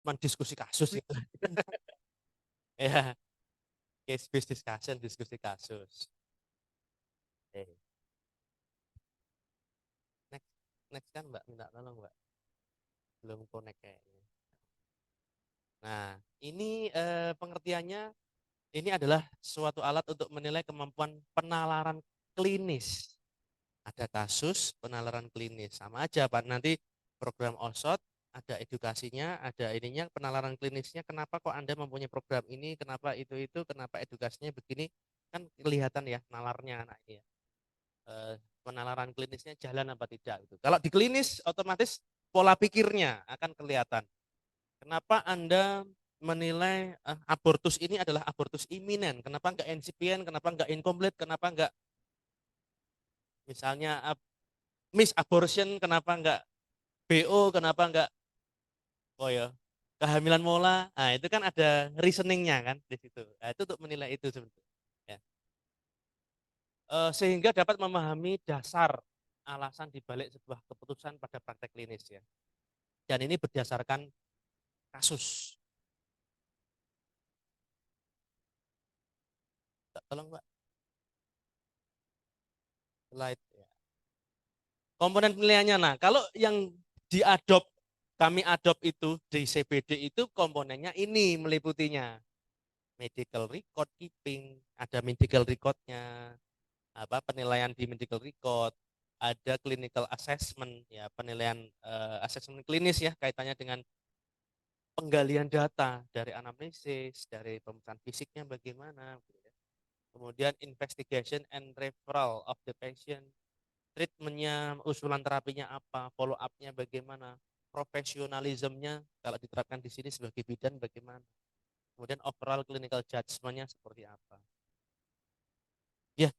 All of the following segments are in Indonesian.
cuma diskusi kasus itu. Ya, case based discussion, diskusi kasus. Oke. Next, next kan Mbak, minta tolong Mbak. Belum connect kayaknya. Nah, ini pengertiannya, ini adalah suatu alat untuk menilai kemampuan penalaran klinis. Ada kasus penalaran klinis, sama aja Pak. Nanti program OSOT ada edukasinya, ada ininya, penalaran klinisnya. Kenapa kok Anda mempunyai program ini? Kenapa itu? Kenapa edukasinya begini? Kan kelihatan ya nalarnya anak ini ya. Penalaran klinisnya jalan apa tidak gitu. Kalau di klinis otomatis pola pikirnya akan kelihatan. Kenapa Anda menilai abortus ini adalah abortus iminen? Kenapa enggak insipient? Kenapa enggak incomplete? Kenapa enggak misalnya miss abortion? Kenapa enggak BO? Kenapa enggak oh ya kehamilan mola? Nah itu kan ada reasoningnya kan di situ. Nah, itu untuk menilai itu sebetulnya. Ya. Sehingga dapat memahami dasar alasan dibalik sebuah keputusan pada praktek klinis ya. Dan ini berdasarkan kasus. Tolong Pak, slide. Ya. Komponen penilaiannya. Nah, kalau yang diadop, kami adop itu di CBD itu komponennya ini meliputinya. Medical record keeping, ada medical recordnya, apa penilaian di medical record, ada clinical assessment, ya penilaian assessment klinis ya kaitannya dengan penggalian data dari anamnesis, dari pemeriksaan fisiknya bagaimana, gitu ya. Kemudian investigation and referral of the patient, treatmentnya, usulan terapinya apa, follow up-nya bagaimana, profesionalismnya kalau diterapkan di sini sebagai bidan bagaimana, kemudian overall clinical judgment-nya seperti apa. Ya,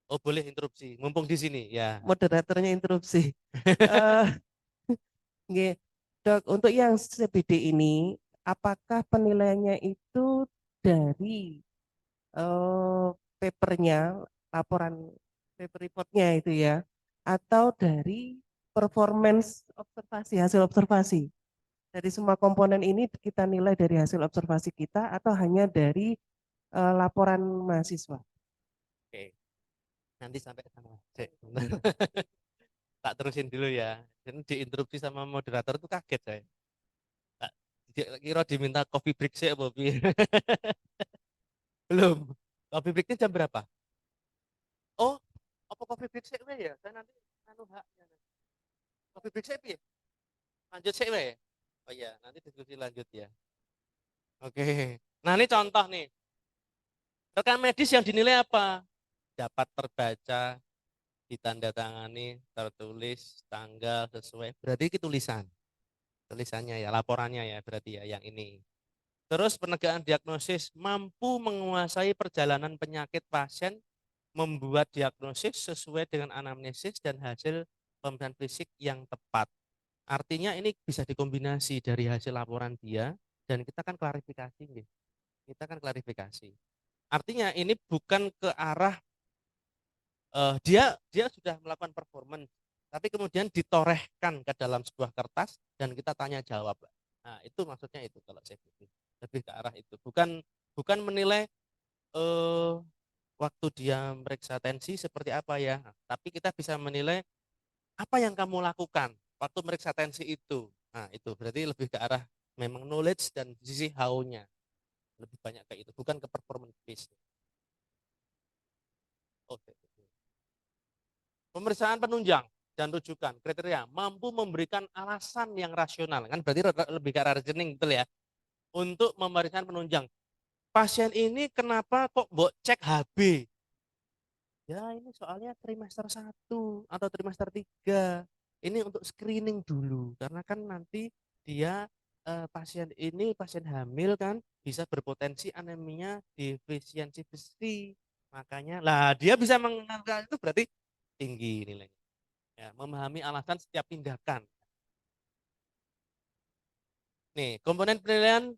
oh boleh interupsi, mumpung di sini ya. Moderatornya interupsi. Eh, nggih. Dok, untuk yang CBD ini, apakah penilaiannya itu dari papernya, laporan paper reportnya itu ya, atau dari performance observasi, hasil observasi? Dari semua komponen ini kita nilai dari hasil observasi kita atau hanya dari laporan mahasiswa? Oke, nanti sampai ke sana. Cek. Tak terusin dulu ya. Ini diinterupsi sama moderator itu kaget saya. Tak, kira diminta coffee break sih, Bobby. Belum. Coffee breaknya jam berapa? Oh, apa coffee break sih ya? Saya nanti anu haknya. Coffee break sih ya? Lanjut sih ya? Oh iya, nanti diskusi lanjut ya. Oke. Nah ini contoh nih. Rekam medis yang dinilai apa? Dapat terbaca, ditandatangani, tertulis, tanggal sesuai. Berarti itu tulisan. Tulisannya ya, laporannya ya berarti ya yang ini. Terus penegakan diagnosis, mampu menguasai perjalanan penyakit pasien, membuat diagnosis sesuai dengan anamnesis dan hasil pemeriksaan fisik yang tepat. Artinya ini bisa dikombinasi dari hasil laporan dia dan kita kan klarifikasi nih. Kita kan klarifikasi. Artinya ini bukan ke arah dia dia sudah melakukan performance, tapi kemudian ditorehkan ke dalam sebuah kertas dan kita tanya jawab. Nah, itu maksudnya itu kalau saya pikir. Lebih ke arah itu. Bukan bukan menilai eh, waktu dia meriksa tensi seperti apa ya. Nah, tapi kita bisa menilai apa yang kamu lakukan waktu meriksa tensi itu. Nah, itu berarti lebih ke arah memang knowledge dan sisi how-nya. Lebih banyak kayak itu, bukan ke performance base. Oke. Pemeriksaan penunjang dan rujukan kriteria mampu memberikan alasan yang rasional kan berarti lebih ke arah reasoning betul ya untuk memeriksa penunjang. Pasien ini kenapa kok mbok cek HB? Ya ini soalnya trimester 1 atau trimester 3. Ini untuk screening dulu karena kan nanti dia pasien ini pasien hamil kan bisa berpotensi anemia defisiensi besi. Makanya lah dia bisa mengenal itu berarti tinggi nilainya. Ya, memahami alasan setiap tindakan. Nih, komponen penilaian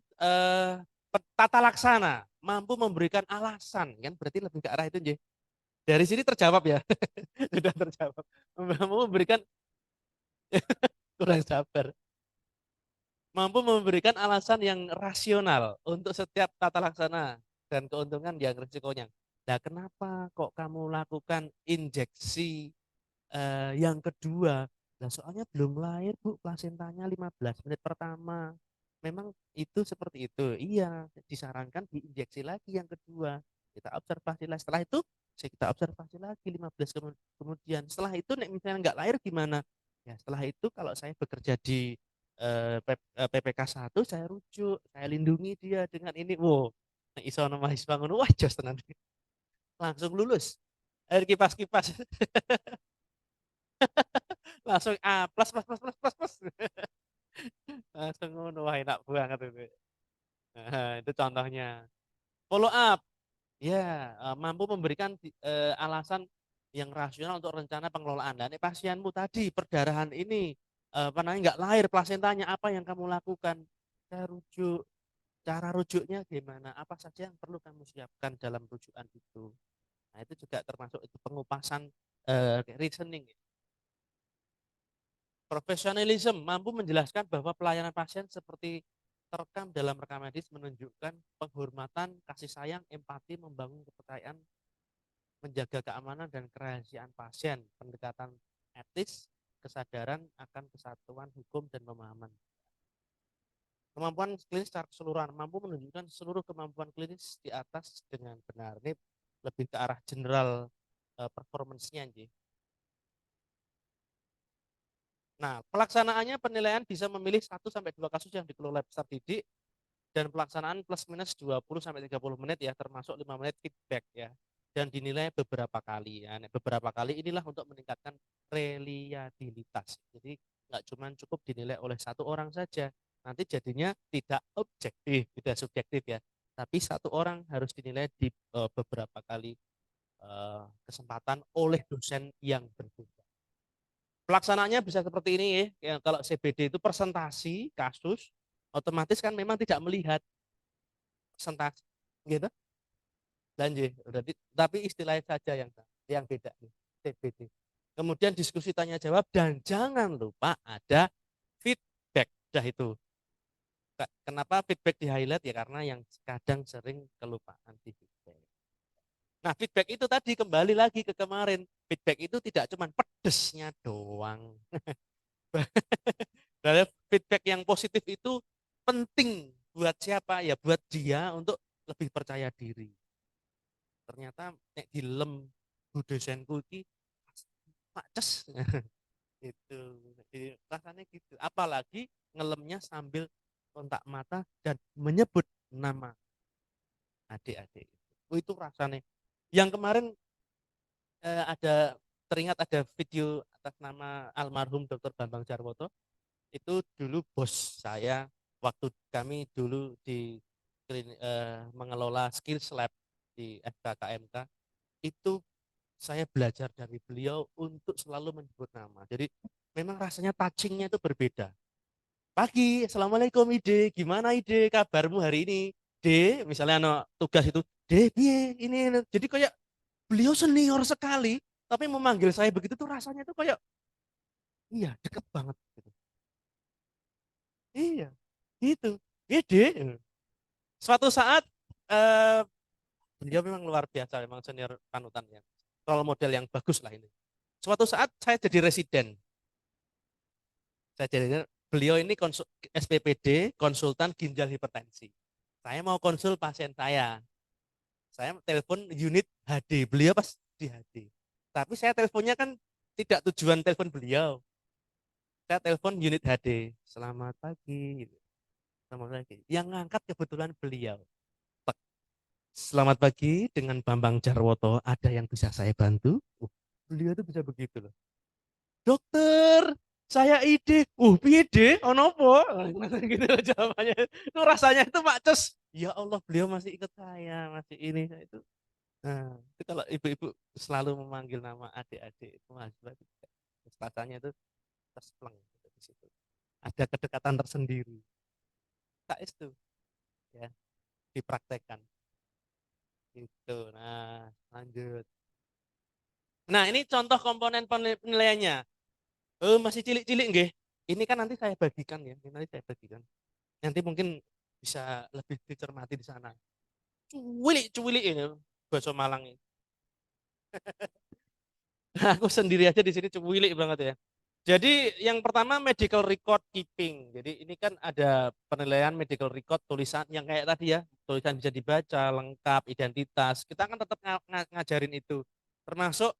tata laksana mampu memberikan alasan kan berarti lebih ke arah itu J. Dari sini terjawab ya. Sudah terjawab. Mampu memberikan kurang sabar. Mampu memberikan alasan yang rasional untuk setiap tata laksana dan keuntungan yang risikonya. Nah, kenapa kok kamu lakukan injeksi yang kedua? Nah, soalnya belum lahir, Bu, plasentanya 15 menit pertama. Memang itu seperti itu. Iya, disarankan diinjeksi lagi yang kedua. Kita observasi lagi. Setelah itu, kita observasi lagi 15 kemudian. Setelah itu, misalnya nggak lahir gimana? Ya, setelah itu kalau saya bekerja di PPK 1, saya rujuk, saya lindungi dia dengan ini. Wow, iso mahasiswa ngono, wah jos tenan. Langsung lulus. Air kipas-kipas. Langsung A plus plus plus plus plus plus. Langsung ngono, wah enak banget itu. Nah, itu contohnya. Follow up, ya mampu memberikan alasan yang rasional untuk rencana pengelolaan. Dan pasienmu tadi perdarahan ini apa namanya nggak lahir plasentanya, apa yang kamu lakukan? Saya rujuk. Cara rujuknya gimana? Apa saja yang perlu kamu siapkan dalam rujukan itu? Nah, itu juga termasuk itu pengupasan reasoning. Profesionalism mampu menjelaskan bahwa pelayanan pasien seperti terekam dalam rekam medis menunjukkan penghormatan, kasih sayang, empati, membangun kepercayaan, menjaga keamanan dan kerahasiaan pasien, pendekatan etis, kesadaran akan kesatuan hukum dan pemahaman. Kemampuan klinis secara keseluruhan mampu menunjukkan seluruh kemampuan klinis di atas dengan benar. Ini lebih ke arah general performance-nya. Nah, pelaksanaannya penilaian bisa memilih 1 sampai 2 kasus yang dikelola peserta didik dan pelaksanaan plus minus 20 sampai 30 menit ya, termasuk 5 menit feedback ya. Dan dinilai beberapa kali ya. Nah, beberapa kali inilah untuk meningkatkan reliabilitas. Jadi nggak cuma cukup dinilai oleh 1 orang saja. Nanti jadinya tidak objektif, tidak subjektif ya. Tapi 1 orang harus dinilai di beberapa kali kesempatan oleh dosen yang berbeda. Pelaksanaannya bisa seperti ini ya. Kalau CBD itu presentasi kasus, otomatis kan memang tidak melihat presentasi, gitu. Lanjut, tapi istilahnya saja yang beda nih, CBD. Kemudian diskusi tanya jawab dan jangan lupa ada feedback. Dah itu. Kenapa feedback di highlight ya karena yang kadang sering kelupaan di feedback. Nah, feedback itu tadi kembali lagi ke kemarin. Feedback itu tidak cuma pedesnya doang. Nah, feedback yang positif itu penting buat siapa? Ya buat dia untuk lebih percaya diri. Ternyata nek dilem bu dosenku iki paces itu. Jadi rasanya gitu. Apalagi ngelemnya sambil kontak mata dan menyebut nama adik-adik. Itu rasanya. Yang kemarin ada teringat ada video atas nama almarhum Dr. Bambang Jarwoto. Itu dulu bos saya waktu kami dulu di mengelola skills lab di FKKMK itu saya belajar dari beliau untuk selalu menyebut nama. Jadi memang rasanya touchingnya itu berbeda. Pagi, assalamualaikum Ide, gimana Ide, kabarmu hari ini? D, misalnya no, tugas itu, D, biye, ini. Jadi kayak beliau senior sekali, tapi memanggil saya begitu tuh rasanya tuh kayak, iya deket banget. Gitu. Iya, gitu. Ide. Suatu saat eh, beliau memang luar biasa, memang senior panutan ya. Role model yang bagus lah ini. Suatu saat saya jadi residen. Saya jadi beliau ini SPPD, konsultan ginjal hipertensi. Saya mau konsul pasien saya. Saya telepon unit HD. Beliau pas di HD. Tapi saya teleponnya kan tidak tujuan telepon beliau. Saya telepon unit HD. Selamat pagi. Selamat pagi. Yang ngangkat kebetulan beliau. Selamat pagi dengan Bambang Jarwoto. Ada yang bisa saya bantu? Beliau tuh bisa begitu loh. Dokter, saya ide. Ide, ono apa? Gitu loh jawabannya. Itu rasanya itu Pak Cus. Ya Allah, beliau masih ikut saya, masih ini itu. Nah, itu kalau ibu-ibu selalu memanggil nama adik-adik itu mahasiswa itu rasanya itu terspleng di situ. Ada kedekatan tersendiri. Tak itu ya dipraktekkan. Gitu. Nah, lanjut. Nah, ini contoh komponen penilaiannya. Masih cilik-cilik nggih. Ini kan nanti saya bagikan ya. Ini nanti saya bagikan. Nanti mungkin bisa lebih dicermati di sana. Cuwilik ini bahasa Malang ini. Aku sendiri aja di sini cuwilik banget ya. Jadi yang pertama medical record keeping. Jadi ini kan ada penilaian medical record tulisan yang kayak tadi ya, tulisan bisa dibaca, lengkap, identitas. Kita kan tetap ngajarin itu. Termasuk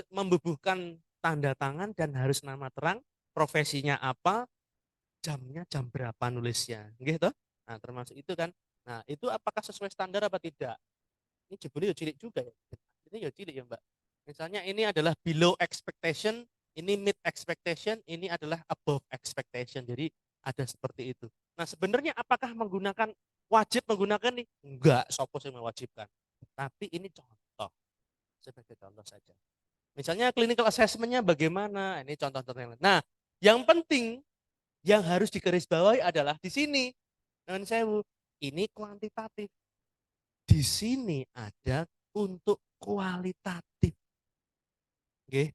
membubuhkan tanda tangan dan harus nama terang, profesinya apa, jamnya jam berapa nulisnya. Gitu. Nah, termasuk itu kan. Nah, itu apakah sesuai standar apa tidak? Ini jebule ya cilik juga ya. Ini ya cilik ya, Mbak. Misalnya ini adalah below expectation, ini mid expectation, ini adalah above expectation. Jadi ada seperti itu. Nah, sebenarnya apakah wajib menggunakan nih? Enggak, sopo yang mewajibkan. Tapi ini contoh, sebagai contoh saja. Misalnya clinical assessment-nya bagaimana? Ini contoh-contoh yang lain. Nah, yang penting yang harus digarisbawahi adalah di sini. Non sewu, ini kuantitatif. Di sini ada untuk kualitatif. Oke.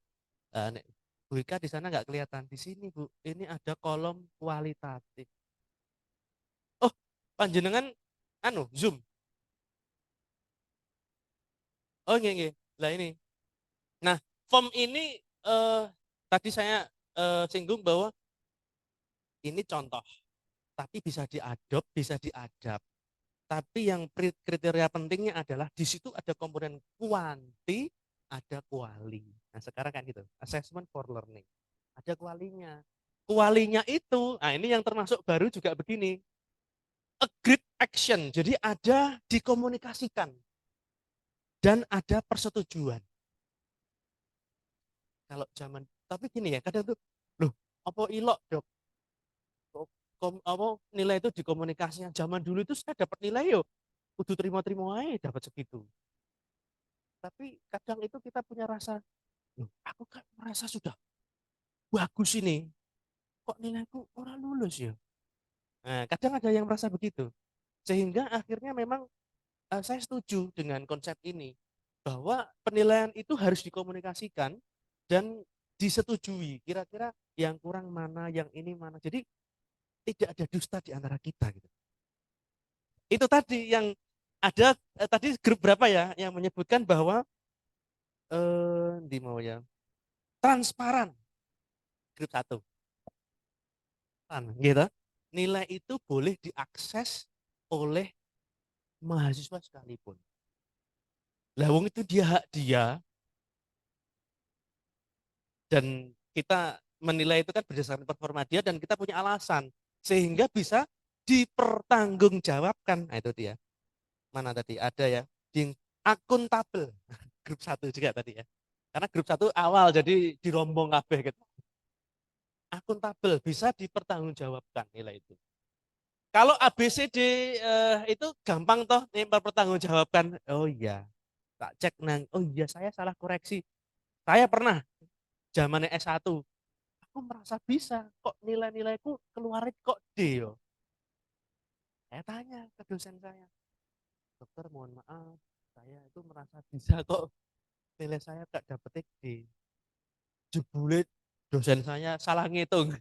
Nek Bu Ika di sana nggak kelihatan. Di sini Bu, ini ada kolom kualitatif. Oh, panjenengan Zoom. Oh, nggih. Lah ini. Nah, form ini tadi saya singgung bahwa ini contoh, tapi bisa diadop, bisa diadap. Tapi yang kriteria pentingnya adalah di situ ada komponen kuanti, ada kuali. Nah, sekarang kan gitu, assessment for learning. Ada kualinya. Kualinya itu, nah ini yang termasuk baru juga begini, agreed action. Jadi ada dikomunikasikan dan ada persetujuan. Kalau zaman, tapi gini ya, kadang tuh, loh, apa ilok dok? Apa nilai itu dikomunikasikan zaman dulu itu saya dapat nilai yo, kudu terima-terima aja dapat segitu. Tapi kadang itu kita punya rasa, loh, aku kan merasa sudah bagus ini, kok nilaiku orang lulus ya. Nah, kadang ada yang merasa begitu. Sehingga akhirnya memang saya setuju dengan konsep ini bahwa penilaian itu harus dikomunikasikan dan disetujui. Kira-kira yang kurang mana, yang ini mana. Jadi tidak ada dusta di antara kita gitu. Itu tadi yang ada tadi grup berapa ya yang menyebutkan bahwa di mau ya transparan grup satu gitu. Nilai itu boleh diakses oleh mahasiswa sekalipun. Lawung itu dia hak dia dan kita menilai itu kan berdasarkan performa dia dan kita punya alasan sehingga bisa dipertanggungjawabkan. Nah itu dia. Mana tadi ada ya di akuntabel grup satu juga tadi ya. Karena grup satu awal jadi dirombong kabeh gitu. Akuntabel bisa dipertanggungjawabkan nilai itu. Kalau ABCD itu gampang toh nih mempertanggungjawabkan. Oh iya, tak cek nang. Oh iya saya salah koreksi. Saya pernah zamannya S1 aku merasa bisa kok nilai-nilaiku keluar kok D yo. Saya tanya ke dosen saya, dokter mohon maaf, saya itu merasa bisa kok nilai saya gak dapet D. Jebule dosen saya salah ngitung.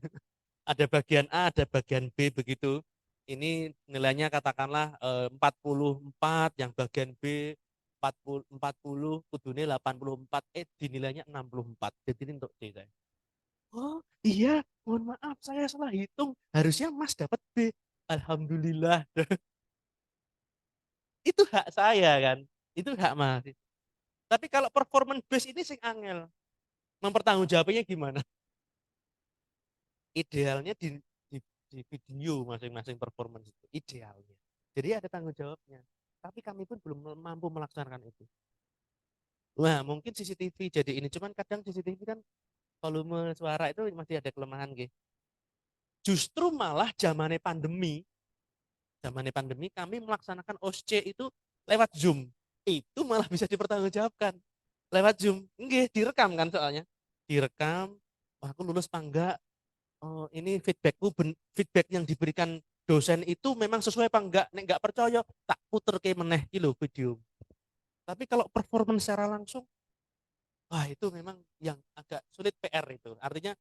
Ada bagian A, ada bagian B begitu. Ini nilainya katakanlah 44, yang bagian B 40 kudune 84, dinilainya 64. Jadi ini untuk D saya. Oh iya, mohon maaf saya salah hitung. Harusnya Mas dapat B. Alhamdulillah. Itu hak saya kan. Itu hak Mas. Tapi kalau performance base ini sing angel. Mempertanggungjawabnya gimana? Idealnya di video masing-masing performance itu. Idealnya. Jadi ada tanggung jawabnya. Tapi kami pun belum mampu melaksanakan itu. Wah, mungkin CCTV jadi ini. Cuman kadang CCTV kan volume suara itu masih ada kelemahan gitu. Justru malah zamannya pandemi kami melaksanakan OSCE itu lewat Zoom. Itu malah bisa dipertanggungjawabkan lewat Zoom. Nggih, direkam kan soalnya. Direkam, wah aku lulus apa enggak? Oh, ini feedback yang diberikan dosen itu memang sesuai apa enggak? Nek enggak percaya, tak puter ke meneh iki lho video. Tapi kalau performance secara langsung, wah itu memang yang agak sulit PR itu. Artinya,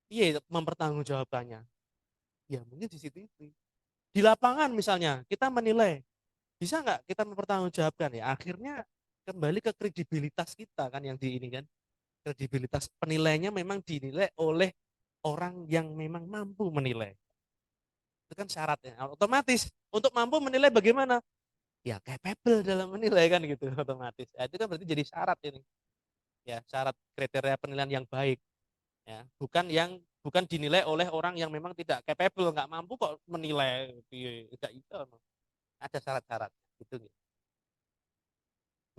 iya mempertanggungjawabkannya. Ya mungkin CCTV. Di lapangan misalnya, kita menilai, bisa nggak kita mempertanggungjawabkan ya? Akhirnya kembali ke kredibilitas kita kan yang di ini kan. Kredibilitas penilainya memang dinilai oleh orang yang memang mampu menilai. Itu kan syaratnya. Otomatis untuk mampu menilai bagaimana? Ya capable dalam menilai kan gitu otomatis. Ya, itu kan berarti jadi syarat ini. Ya, syarat kriteria penilaian yang baik ya. Bukan dinilai oleh orang yang memang tidak capable, nggak mampu kok menilai. Tidak itu. Ada syarat-syarat gitu.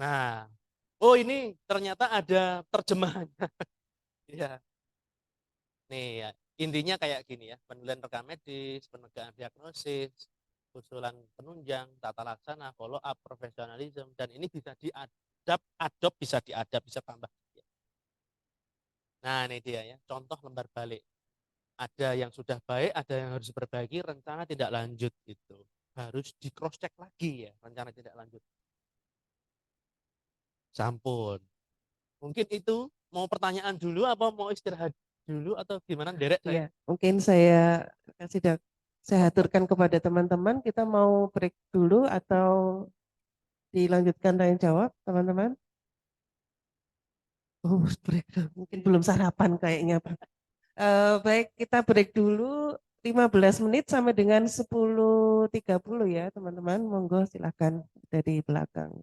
Nah, oh ini ternyata ada terjemahannya. Ya, nih ya. Intinya kayak gini ya, penilaian rekam medis, penegakan diagnosis, usulan penunjang, tata laksana, follow up, profesionalism, dan ini bisa adopt bisa diadap, bisa tambah. Nah, ini dia ya, contoh lembar balik. Ada yang sudah baik, ada yang harus diperbaiki, rencana tidak lanjut gitu. Harus di cross check lagi ya, rencana tidak lanjut. Sampun. Mungkin itu mau pertanyaan dulu apa mau istirahat dulu atau gimana derek Iya, saya? mungkin saya kasih saya aturkan kepada teman-teman, kita mau break dulu atau dilanjutkan tanya jawab, teman-teman? Oh, break dulu. Mungkin belum sarapan kayaknya, Pak. Baik, kita break dulu 15 menit sampai dengan 10.30 ya, teman-teman. Monggo silakan dari belakang.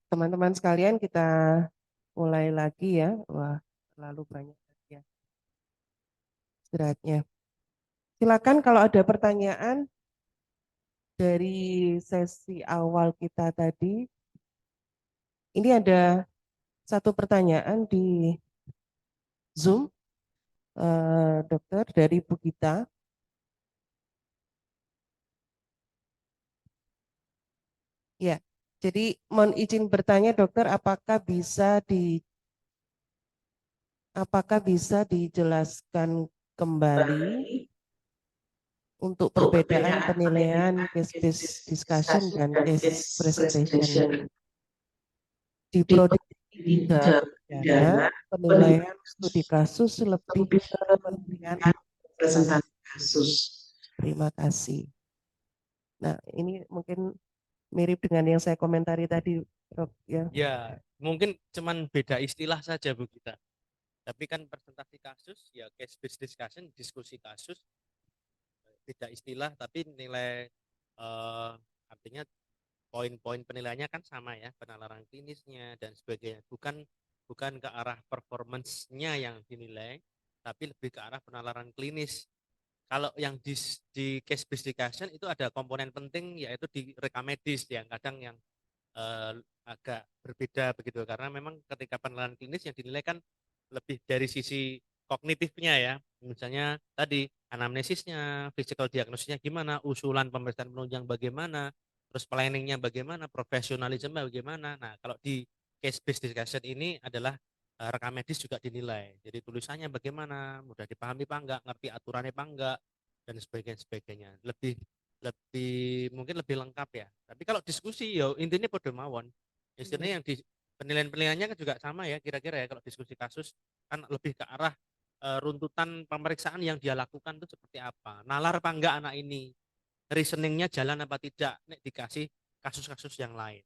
teman-teman sekalian kita mulai lagi ya. Wah, terlalu banyak ya istirahatnya. Silakan kalau ada pertanyaan dari sesi awal kita tadi. Ini ada satu pertanyaan di Zoom, dokter dari Bu Gita. Ya, jadi mohon izin bertanya dokter, apakah bisa dijelaskan kembali untuk perbedaan penilaian case-based discussion dan case presentation di prodi 3 pidana, penilaian studi kasus lebih ke penilaian presentasi kasus. Terima kasih. Nah, ini mungkin mirip dengan yang saya komentari tadi, Prof. Ya. Ya, mungkin cuman beda istilah saja Bu kita. Tapi kan presentasi kasus, ya case based discussion, diskusi kasus, beda istilah, tapi nilai artinya poin-poin penilaiannya kan sama ya, penalaran klinisnya dan sebagainya. Bukan bukan ke arah performance-nya yang dinilai, tapi lebih ke arah penalaran klinis. Kalau yang di case based discussion itu ada komponen penting yaitu di rekam medis yang kadang yang eh, agak berbeda begitu karena memang ketika penilaian klinis yang dinilai kan lebih dari sisi kognitifnya ya, misalnya tadi anamnesisnya, physical diagnosisnya gimana, usulan pemeriksaan penunjang bagaimana, terus planningnya bagaimana, profesionalisme bagaimana. Nah kalau di case based discussion ini adalah rekam medis juga dinilai, jadi tulisannya bagaimana, mudah dipahami apa enggak, ngerti aturannya apa enggak, dan sebagainya lebih lebih mungkin lebih lengkap ya. Tapi kalau diskusi ya intinya pada mawon. Istilahnya yang di penilaian-penilaiannya kan juga sama ya kira-kira ya kalau diskusi kasus kan lebih ke arah runtutan pemeriksaan yang dia lakukan itu seperti apa. Nalar apa enggak anak ini? Reasoningnya jalan apa tidak? Nek dikasih kasus-kasus yang lain.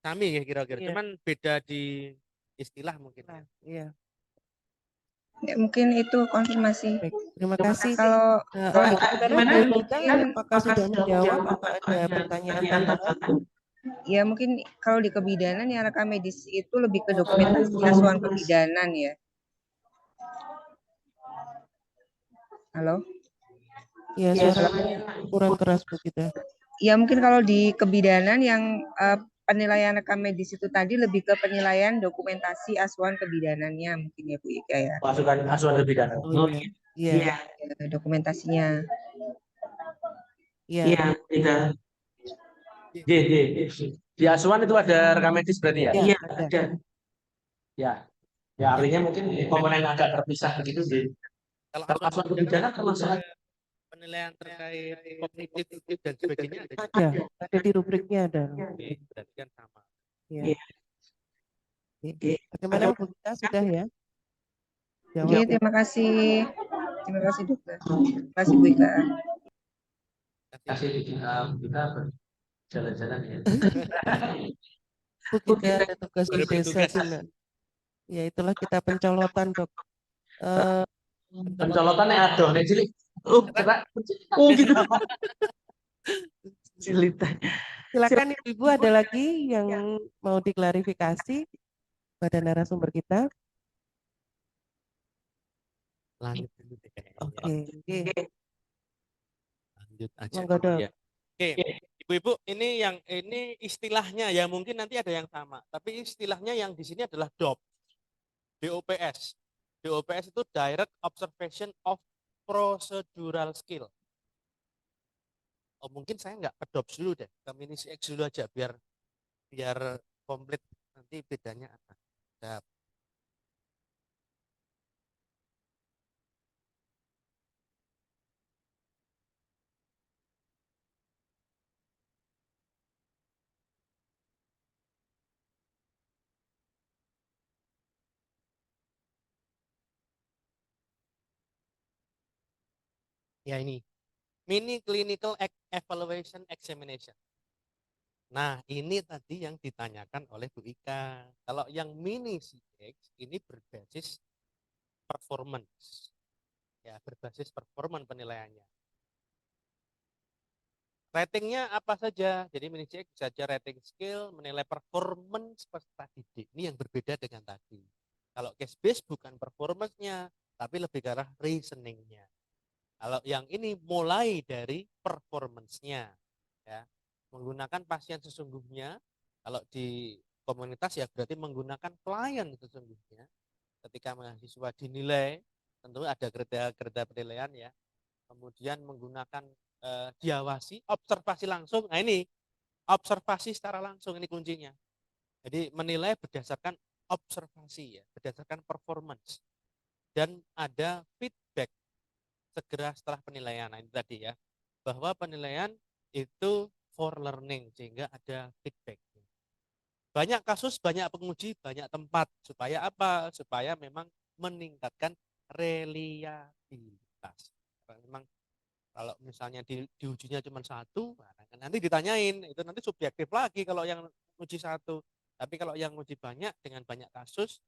Kami ya kira-kira. Iya. Cuman beda di istilah mungkin ya. Nah, iya. Ya, mungkin itu konfirmasi. Baik, terima kasih. Kalau Gimana Bu Gita, apakah sudah menjawab atau ada pertanyaan tambahan? ya mungkin kalau di kebidanan yang rekam medis itu lebih ke dokumentasi asuhan kebidanan ya. Halo? Ya, suaranya kurang keras Bu Gita. Ya mungkin kalau di kebidanan yang penilaian rekam medis itu tadi lebih ke penilaian dokumentasi asuhan kebidanannya mungkin ya Bu Ika ya. Asuhan kebidanan. Oh iya. Ya, dokumentasinya. Iya. Iya, kita. Di asuhan itu ada rekam medis berarti ya? Iya, ada. ada. Ya. Ya artinya mungkin komponen agak terpisah begitu sih. Kalau Kalau asuhan kebidanan termasuk penilaian terkait kognitif dan sebagainya ada juga. Ada di rubriknya ada. Oke, berarti kan sama. Iya. Oke. Bagaimana Bu Gita, sudah ya? Oke, Jawab. terima kasih. Terima kasih dokter. Terima kasih Bu Ika. kasih kita jalan-jalan ya. Bu Gita ada tugas di Baru desa bertugas. Cina. Ya itulah kita pencolotan dok. Pencolotannya ada nih cilik. Cerak. Gitu. Cilitan. Silakan ibu-ibu ada lagi yang mau diklarifikasi pada narasumber kita. Lanjut dulu deh kayaknya. Oke. Lanjut aja Monggo, dulu Dok. ya. Oke, ibu-ibu ini istilahnya ya mungkin nanti ada yang sama, tapi istilahnya yang di sini adalah DOP. DOPS. DOPS itu Direct Observation of Procedural Skill. Oh, mungkin saya nggak ke DOPS dulu deh, ke mini CX dulu aja biar komplit nanti bedanya apa. Dap. Ya ini mini clinical evaluation examination. Nah, ini tadi yang ditanyakan oleh Bu Ika. Kalau yang mini CX ini berbasis performance. Ya, berbasis performance penilaiannya. Ratingnya apa saja? Jadi mini CX bisa saja rating skill, menilai performance peserta didik. Ini yang berbeda dengan tadi. Kalau case base bukan performance-nya, tapi lebih ke arah reasoning-nya. Kalau yang ini mulai dari performance-nya, ya, menggunakan pasien sesungguhnya. Kalau di komunitas ya berarti menggunakan klien sesungguhnya. Ketika mahasiswa dinilai, tentu ada kriteria penilaian ya. Kemudian menggunakan diawasi, observasi langsung. Nah ini observasi secara langsung ini kuncinya. Jadi menilai berdasarkan observasi ya, berdasarkan performance. Dan ada feedback segera setelah penilaian. Nah ini tadi ya, bahwa penilaian itu for learning sehingga ada feedback. Banyak kasus, banyak penguji, banyak tempat. Supaya apa? Supaya memang meningkatkan reliabilitas. Karena memang kalau misalnya diujinya cuma satu, nanti ditanyain, itu nanti subjektif lagi kalau yang uji satu. Tapi kalau yang uji banyak dengan banyak kasus,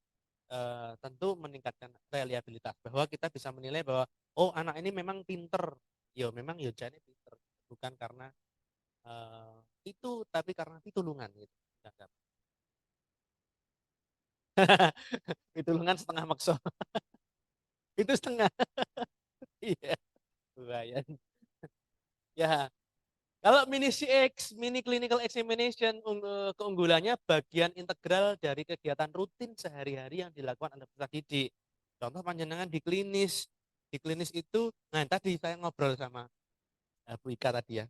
tentu meningkatkan reliabilitas. Bahwa kita bisa menilai bahwa, oh anak ini memang pinter. Ya memang ya jadi pinter. Bukan karena itu, tapi karena pitulungan. Gitu. Pitulungan setengah makso. Itu setengah. Iya, lumayan. Ya, kalau mini CX, mini clinical examination, keunggulannya bagian integral dari kegiatan rutin sehari-hari yang dilakukan oleh peserta didik. Contoh panjenengan di klinis. Di klinis itu, nah tadi saya ngobrol sama Bu Ika tadi ya.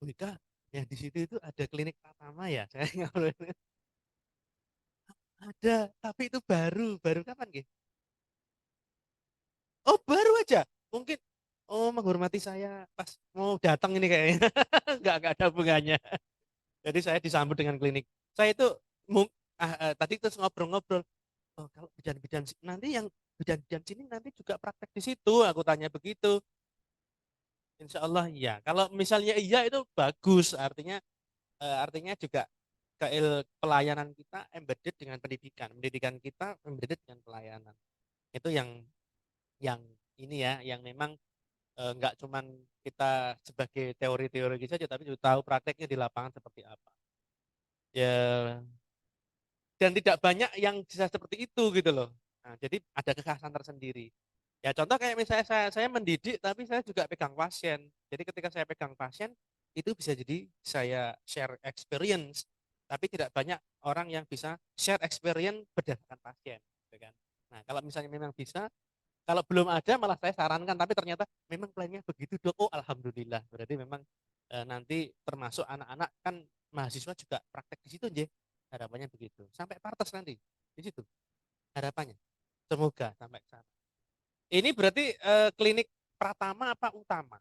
Bu Ika, yang di situ itu ada klinik pertama ya. Saya ngobrol. Ada, tapi itu baru. Baru kapan, Ge? Oh, baru aja. Mungkin, oh menghormati saya pas mau datang ini kayaknya. Enggak ada hubungannya. Jadi saya disambut dengan klinik. Saya itu tadi terus ngobrol-ngobrol. Oh, kalau bidan-bidan nanti yang bidan-bidan sini nanti juga praktek di situ. Aku tanya begitu. Insya Allah iya. Kalau misalnya iya itu bagus. Artinya juga pelayanan kita embedded dengan pendidikan. Pendidikan kita embedded dengan pelayanan. Itu yang ini ya, yang memang nggak cuman kita sebagai teori-teori saja, tapi juga tahu prakteknya di lapangan seperti apa. Ya, dan tidak banyak yang bisa seperti itu gitu loh. Nah, jadi ada kekhasan tersendiri. Ya contoh kayak misalnya saya mendidik tapi saya juga pegang pasien. Jadi ketika saya pegang pasien itu bisa jadi saya share experience, tapi tidak banyak orang yang bisa share experience berdasarkan pasien, gitu kan. Nah, kalau misalnya memang bisa, kalau belum ada malah saya sarankan, tapi ternyata memang plannya begitu dok. Oh alhamdulillah, berarti memang nanti termasuk anak-anak kan mahasiswa juga praktek di situ aja. Harapannya begitu. Sampai partes nanti di situ. Harapannya. Semoga sampai ke sana. Ini berarti klinik pratama apa utama?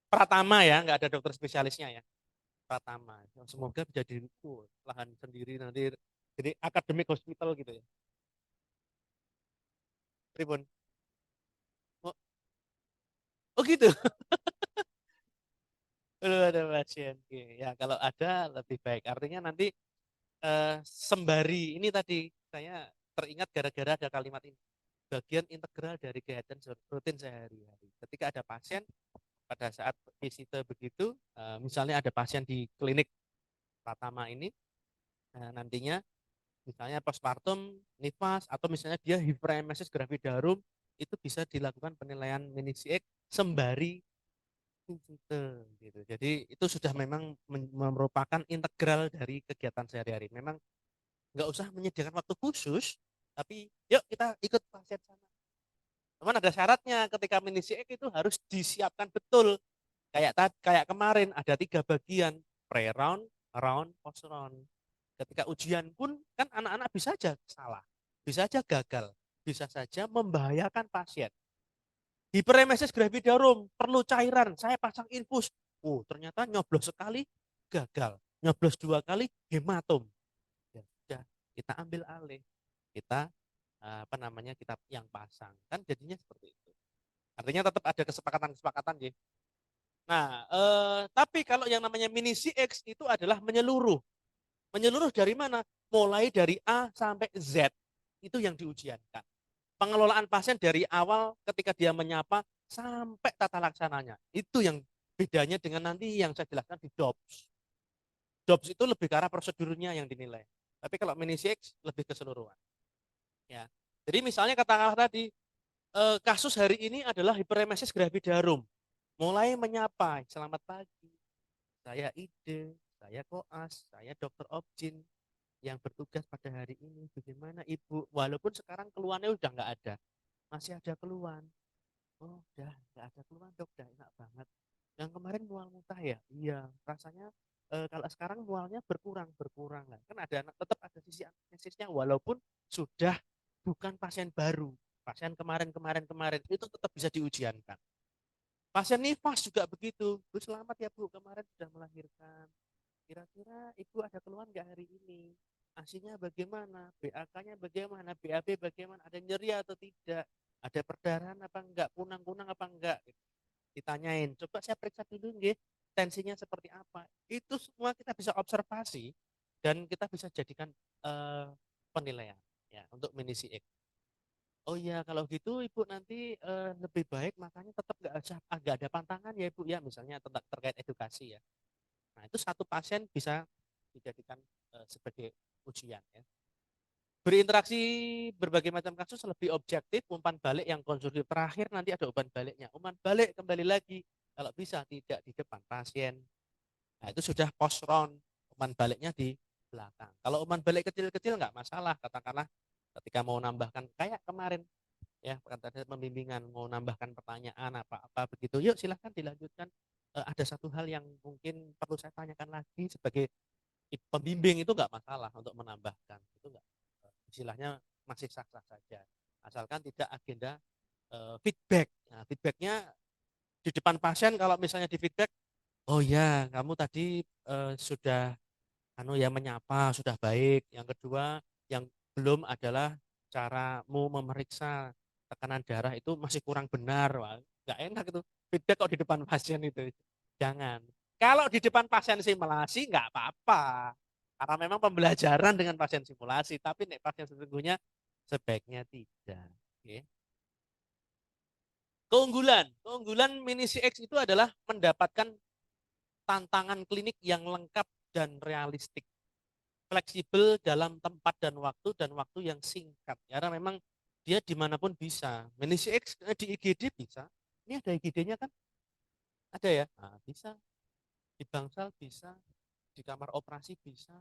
Pratama ya, nggak ada dokter spesialisnya ya. Pratama. Semoga bisa di lahan sendiri nanti jadi akademik hospital gitu ya. Tribun. Oh, oh gitu. Belum ada pasien. Oke. Ya kalau ada lebih baik. Artinya nanti sembari ini tadi saya teringat gara-gara ada kalimat ini. Bagian integral dari kegiatan rutin sehari-hari. Ketika ada pasien pada saat visite begitu, misalnya ada pasien di klinik Pratama ini, nantinya misalnya postpartum, nifas, atau misalnya dia hiperemesis gravidarum, itu bisa dilakukan penilaian mini CX sembari visite gitu. Jadi itu sudah memang merupakan integral dari kegiatan sehari-hari. Memang nggak usah menyediakan waktu khusus, tapi yuk kita ikut pasien sana. Cuman ada syaratnya, ketika mini CX itu harus disiapkan betul. Kayak kemarin ada 3 bagian, pre-round, round, post-round. Ketika ujian pun kan anak-anak bisa saja salah, bisa saja gagal, bisa saja membahayakan pasien. Hiperemesis gravidarum, perlu cairan, saya pasang infus. Oh, ternyata nyoblos sekali gagal, nyoblos 2 kali hematom. Ya sudah, kita ambil alih. Kita kita yang pasang. Kan jadinya seperti itu. Artinya tetap ada kesepakatan-kesepakatan ya. Nah, tapi kalau yang namanya mini CX itu adalah menyeluruh. Menyeluruh dari mana? Mulai dari A sampai Z. Itu yang diujiankan. Pengelolaan pasien dari awal ketika dia menyapa sampai tata laksananya. Itu yang Bedanya dengan nanti yang saya jelaskan di DOPS. DOPS itu lebih ke arah prosedurnya yang dinilai. Tapi kalau mini CX lebih keseluruhan. Ya. Jadi misalnya katakanlah tadi kasus hari ini adalah hiperemesis gravidarum. Mulai menyapa, selamat pagi, saya Ide, saya Koas, saya Dokter Objin yang bertugas pada hari ini. Bagaimana Ibu? Walaupun sekarang keluhannya udah nggak ada, masih ada keluhan. Oh, udah nggak ada keluhan dok, udah enak banget. Yang kemarin mual muntah ya? Iya, rasanya kalau sekarang mualnya berkurang lah. Kan tetap ada sisi anestesisnya walaupun sudah bukan pasien baru. Pasien kemarin itu tetap bisa diujiankan. Pasien nifas juga begitu. Bu selamat ya Bu, kemarin sudah melahirkan. Kira-kira Ibu ada keluhan nggak hari ini? ASINya bagaimana? BAK-nya bagaimana? BAB bagaimana? Ada nyeri atau tidak? Ada perdarahan apa enggak? Kunang-kunang apa enggak? Ditanyain. Coba saya periksa dulu nggih, tensinya seperti apa. Itu semua kita bisa observasi dan kita bisa jadikan penilaian ya untuk mini CX. Oh iya, kalau gitu Ibu nanti lebih baik makanya tetap nggak ada pantangan ya Ibu ya, misalnya terkait edukasi ya. Nah itu satu pasien bisa dijadikan sebagai ujian ya. Berinteraksi berbagai macam kasus lebih objektif, umpan balik yang konstruktif. Terakhir nanti ada umpan baliknya. Umpan balik kembali lagi, kalau bisa tidak di depan pasien. Nah itu sudah post round, umpan baliknya di belakang. Kalau umpan balik kecil-kecil nggak masalah, katakanlah ketika mau nambahkan kayak kemarin ya kata pembimbingan mau nambahkan pertanyaan apa begitu, yuk silahkan dilanjutkan. Ada satu hal yang mungkin perlu saya tanyakan lagi sebagai pembimbing, itu nggak masalah untuk menambahkan, itu nggak, istilahnya masih sah-sah saja asalkan tidak agenda feedback. Nah, feedbacknya di depan pasien, kalau misalnya di feedback, oh ya kamu tadi sudah ya menyapa sudah baik. Yang kedua yang belum adalah caramu memeriksa tekanan darah itu masih kurang benar. Wah, nggak enak itu feedback kok di depan pasien itu. Jangan. Kalau di depan pasien simulasi nggak apa-apa. Karena memang pembelajaran dengan pasien simulasi, tapi nek pasien sesungguhnya sebaiknya tidak. Oke. Keunggulan mini CX itu adalah mendapatkan tantangan klinik yang lengkap dan realistik, fleksibel dalam tempat dan waktu yang singkat. Karena memang dia dimanapun bisa. Mini CX di IGD bisa. Ini ada IGD-nya kan? Ada ya? Nah, bisa. Di bangsal bisa. Di kamar operasi bisa.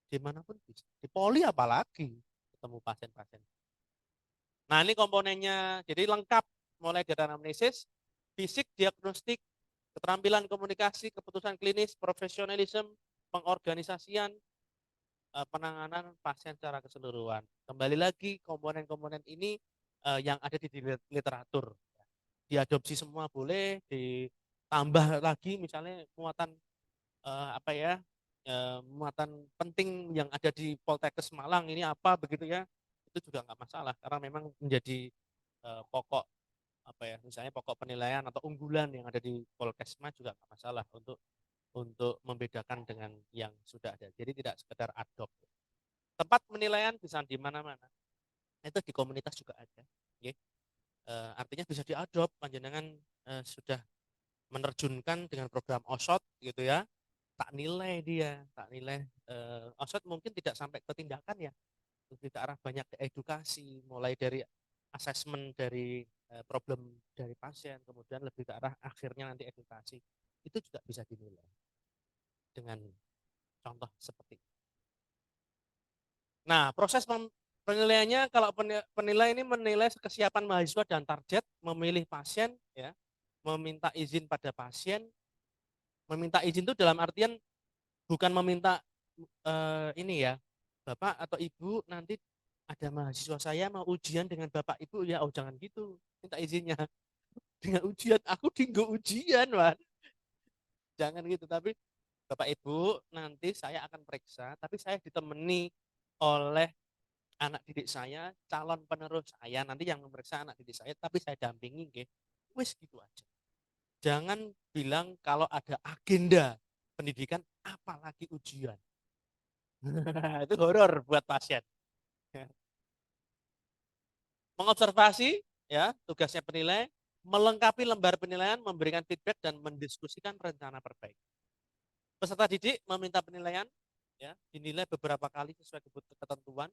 Dimanapun bisa. Di poli apalagi ketemu pasien-pasien. Nah ini komponennya. Jadi lengkap. Mulai dari anamnesis, fisik, diagnostik, keterampilan komunikasi, keputusan klinis, profesionalisme, pengorganisasian, penanganan pasien secara keseluruhan. Kembali lagi komponen-komponen ini yang ada di literatur. Diadopsi semua boleh, ditambah lagi misalnya muatan muatan penting yang ada di Poltekkes Malang ini apa begitu ya, itu juga nggak masalah karena memang menjadi pokok misalnya pokok penilaian atau unggulan yang ada di Polkesma juga nggak masalah untuk membedakan dengan yang sudah ada. Jadi tidak sekedar ad hoc. Tempat penilaian bisa di mana-mana. Itu di komunitas juga ada. Okay. Artinya bisa diadop, panjenengan sudah menerjunkan dengan program OSOT gitu ya. Tak nilai dia, tak nilai OSOT mungkin tidak sampai ke tindakan ya. Lebih ke arah banyak ke edukasi, mulai dari asesmen dari problem dari pasien, kemudian lebih ke arah akhirnya nanti edukasi. Itu juga bisa dinilai dengan contoh seperti itu. Nah, proses penilaiannya, kalau penilai ini menilai kesiapan mahasiswa dan target, memilih pasien, ya, meminta izin pada pasien. Meminta izin itu dalam artian bukan meminta ini ya, Bapak atau Ibu nanti ada mahasiswa saya mau ujian dengan Bapak Ibu ya, oh jangan gitu, minta izinnya dengan ujian, aku tinggal ujian, Wan. Jangan gitu, tapi Bapak Ibu nanti saya akan periksa, tapi saya ditemani oleh anak didik saya, calon penerus saya, nanti yang memeriksa anak didik saya, tapi saya dampingi, okay? Wes gitu aja. Jangan bilang kalau ada agenda pendidikan, apalagi ujian. Itu horor buat pasien. Mengobservasi, ya tugasnya penilai, melengkapi lembar penilaian, memberikan feedback, dan mendiskusikan rencana perbaikan. Peserta didik meminta penilaian, ya, dinilai beberapa kali sesuai ketentuan,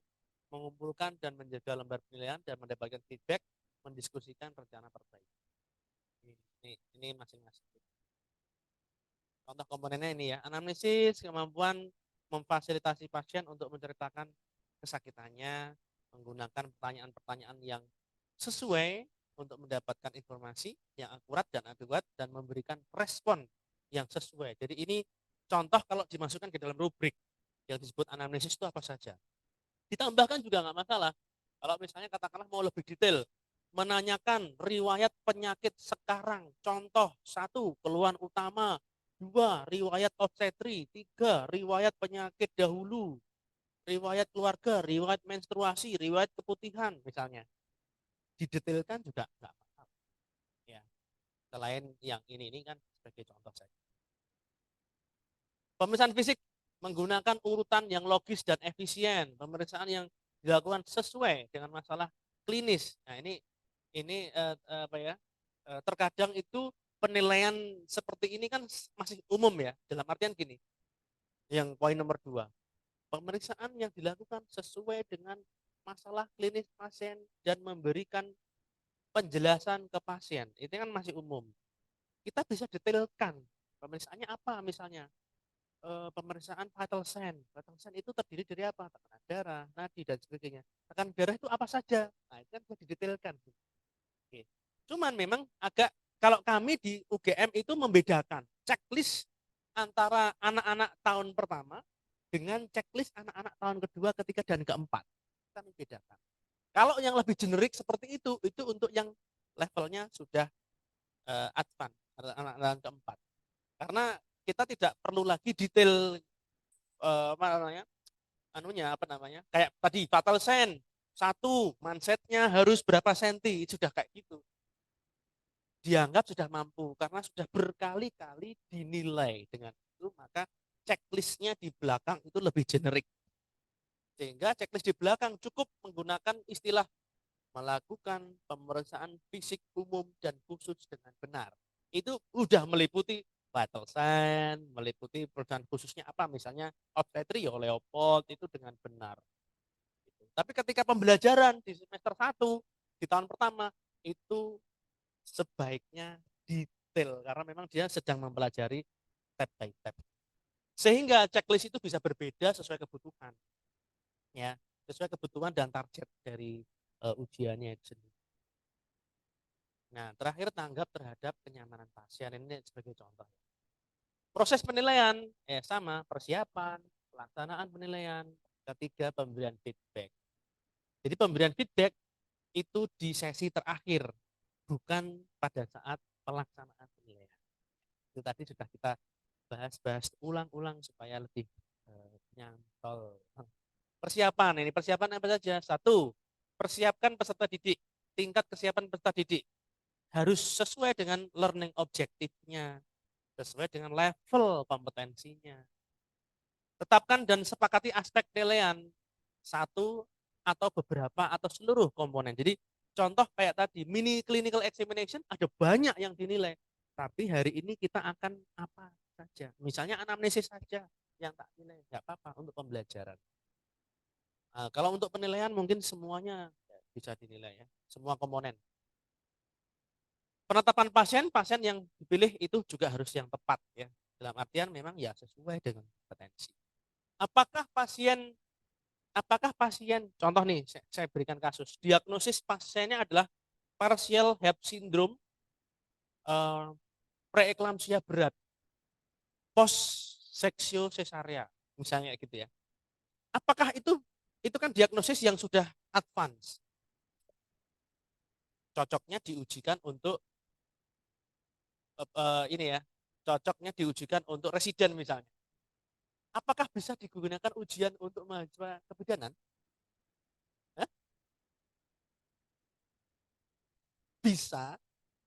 mengumpulkan dan menjaga lembar penilaian dan mendapatkan feedback, mendiskusikan rencana perbaikan. Ini masing-masing. Contoh komponennya ini ya, anamnesis, kemampuan memfasilitasi pasien untuk menceritakan kesakitannya, menggunakan pertanyaan-pertanyaan yang sesuai untuk mendapatkan informasi yang akurat dan adekuat dan memberikan respon yang sesuai. Jadi ini contoh kalau dimasukkan ke dalam rubrik yang disebut anamnesis itu apa saja. Ditambahkan juga nggak masalah. Kalau misalnya katakanlah mau lebih detail, menanyakan riwayat penyakit sekarang. Contoh, 1, keluhan utama. 2, riwayat obstetri. 3, riwayat penyakit dahulu. Riwayat keluarga, riwayat menstruasi, riwayat keputihan misalnya. Didetailkan juga nggak masalah. Ya. Selain yang ini kan sebagai contoh saja. Pemeriksaan fisik menggunakan urutan yang logis dan efisien. Pemeriksaan yang dilakukan sesuai dengan masalah klinis. Nah ini apa ya? Terkadang itu penilaian seperti ini kan masih umum ya. Dalam artian gini. Yang poin nomor 2. Pemeriksaan yang dilakukan sesuai dengan masalah klinis pasien dan memberikan penjelasan ke pasien. Itu kan masih umum. Kita bisa detailkan. Pemeriksaannya apa misalnya? Pemeriksaan vital sign. Vital sign itu terdiri dari apa? Tekanan darah, nadi, dan sebagainya. Tekanan darah itu apa saja? Nah, itu kan bisa didetailkan. Oke. Cuman memang agak, kalau kami di UGM itu membedakan checklist antara anak-anak tahun pertama dengan checklist anak-anak tahun kedua, ketiga, dan keempat. Kami bedakan. Kalau yang lebih generik seperti itu untuk yang levelnya sudah advance, anak-anak keempat. Karena kita tidak perlu lagi detail apa namanya kayak tadi fatal sign 1, mansetnya harus berapa senti, sudah kayak gitu. Dianggap sudah mampu karena sudah berkali-kali dinilai dengan itu, maka checklistnya di belakang itu lebih generik. Sehingga checklist di belakang cukup menggunakan istilah melakukan pemeriksaan fisik umum dan khusus dengan benar. Itu udah meliputi vital sign, meliputi pemeriksaan khususnya apa, misalnya obstetri ya Leopold itu dengan benar. Tapi ketika pembelajaran di semester 1, di tahun pertama, itu sebaiknya detail karena memang dia sedang mempelajari step by step. Sehingga checklist itu bisa berbeda sesuai kebutuhan. Ya, sesuai kebutuhan dan target dari ujiannya itu sendiri. Nah, terakhir tanggap terhadap kenyamanan pasien, ini sebagai contoh. Proses penilaian sama, persiapan, pelaksanaan penilaian, ketiga pemberian feedback. Jadi pemberian feedback itu di sesi terakhir, bukan pada saat pelaksanaan penilaian. Itu tadi sudah kita bahas ulang-ulang supaya lebih nyantol. Persiapan, ini persiapan apa saja? 1, persiapkan peserta didik. Tingkat kesiapan peserta didik harus sesuai dengan learning objektifnya, sesuai dengan level kompetensinya. Tetapkan dan sepakati aspek penilaian, 1 atau beberapa atau seluruh komponen. Jadi contoh kayak tadi, mini clinical examination ada banyak yang dinilai. Tapi hari ini kita akan apa saja. Misalnya anamnesis saja yang tak nilai, nggak apa-apa untuk pembelajaran. Nah, kalau untuk penilaian mungkin semuanya bisa dinilai ya, semua komponen. Penetapan pasien yang dipilih itu juga harus yang tepat ya. Dalam artian memang ya sesuai dengan kompetensi. Apakah pasien contoh nih saya berikan kasus, diagnosis pasiennya adalah partial HEP syndrome, preeklamsia berat, post seksio cesarea misalnya gitu ya. Apakah itu kan diagnosis yang sudah advance? Cocoknya diujikan untuk ini ya, cocoknya diujikan untuk residen misalnya. Apakah bisa digunakan ujian untuk mahasiswa kebidanan? Hah? Bisa,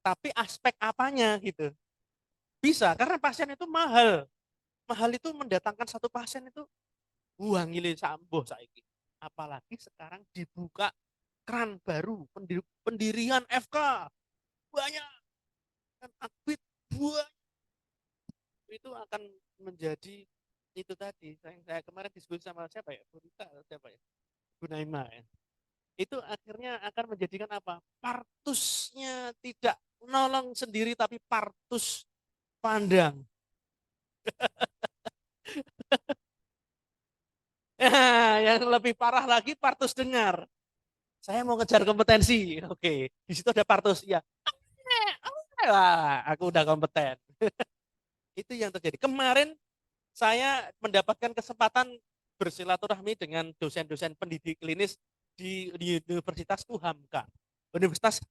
tapi aspek apanya gitu? Bisa, karena pasien itu mahal. Mahal itu mendatangkan satu pasien itu ngile sambuh saiki. Apalagi sekarang dibuka keran baru, pendirian FK. Banyak kan akuit buah itu akan menjadi itu tadi saya kemarin diskusi sama siapa ya Bu Rita atau siapa ya Bu Naima ya itu akhirnya akan menjadikan apa partusnya tidak nolong sendiri tapi partus pandang. Yang lebih parah lagi partus dengar. Saya mau ngejar kompetensi. Oke, di situ ada partus. Ya, wah, aku udah kompeten. Itu yang terjadi. Kemarin saya mendapatkan kesempatan bersilaturahmi dengan dosen-dosen pendidik klinis di Universitas Hamka. Universitas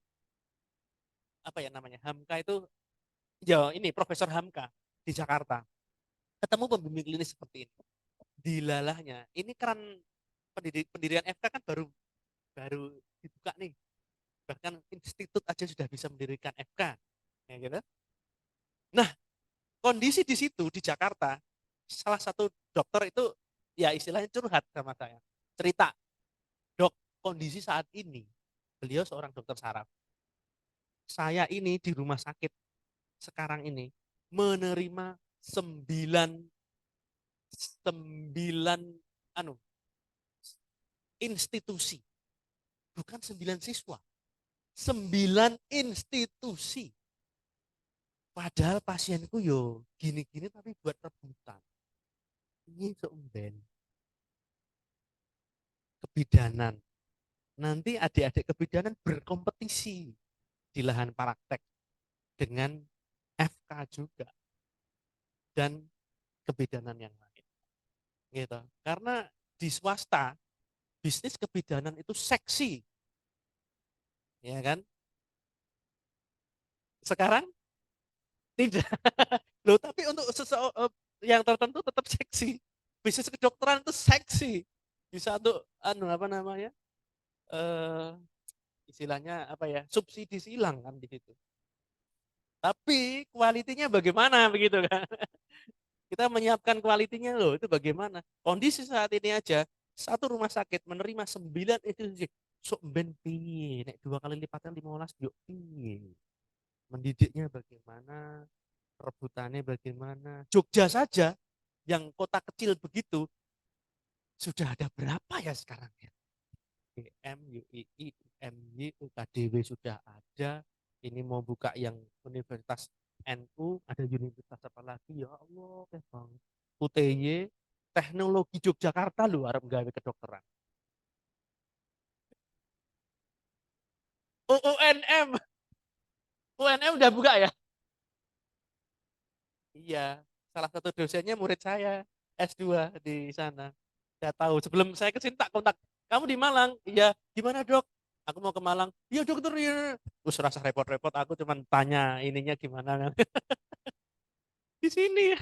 apa ya namanya? Hamka itu ya ini Profesor Hamka di Jakarta. Ketemu pembimbing klinis seperti ini. Dilalahnya, ini kan pendirian FK kan baru baru dibuka nih. Bahkan institut aja sudah bisa mendirikan FK. Ya gitu. Nah, kondisi di situ di Jakarta, salah satu dokter itu ya istilahnya curhat sama saya. Cerita, dok, kondisi saat ini, beliau seorang dokter saraf. Saya ini di rumah sakit sekarang ini menerima 9 anu institusi, bukan 9 siswa, 9 institusi. Padahal pasienku yo gini-gini tapi buat rebutan. Ini seumben kebidanan. Nanti adik-adik kebidanan berkompetisi di lahan praktek dengan FK juga dan kebidanan yang lain. Gitu. Karena di swasta bisnis kebidanan itu seksi. Ya kan? Sekarang tidak. Loh, tapi untuk yang tertentu tetap seksi. Bisnis kedokteran itu seksi. Bisa untuk anu apa namanya? Eh istilahnya apa ya? Subsidi silang kan di situ. Tapi kualitinya bagaimana begitu kan? Kita menyiapkan kualitinya loh, itu bagaimana? Kondisi saat ini aja satu rumah sakit menerima 9 institusi. Sok ben piye, nek 2 kali lipatan 15 yuk piye. Mendidiknya bagaimana? Rebutannya bagaimana? Jogja saja yang kota kecil begitu sudah ada berapa ya sekarang ya? UGM, UII, UMY, UKDW sudah ada. Ini mau buka yang Universitas NU, ada universitas apa lagi? Ya Allah, bang. UTY, Teknologi Yogyakarta luar gawe kedokteran. UNM, UNM udah buka ya? Iya, salah satu dosennya murid saya S2 di sana. Saya tahu sebelum saya ke sini tak kontak. Kamu di Malang? Iya. Gimana dok? Aku mau ke Malang. Iya dokter ya. Terus rasa repot-repot aku cuman tanya ininya gimana kan. Di sini ya.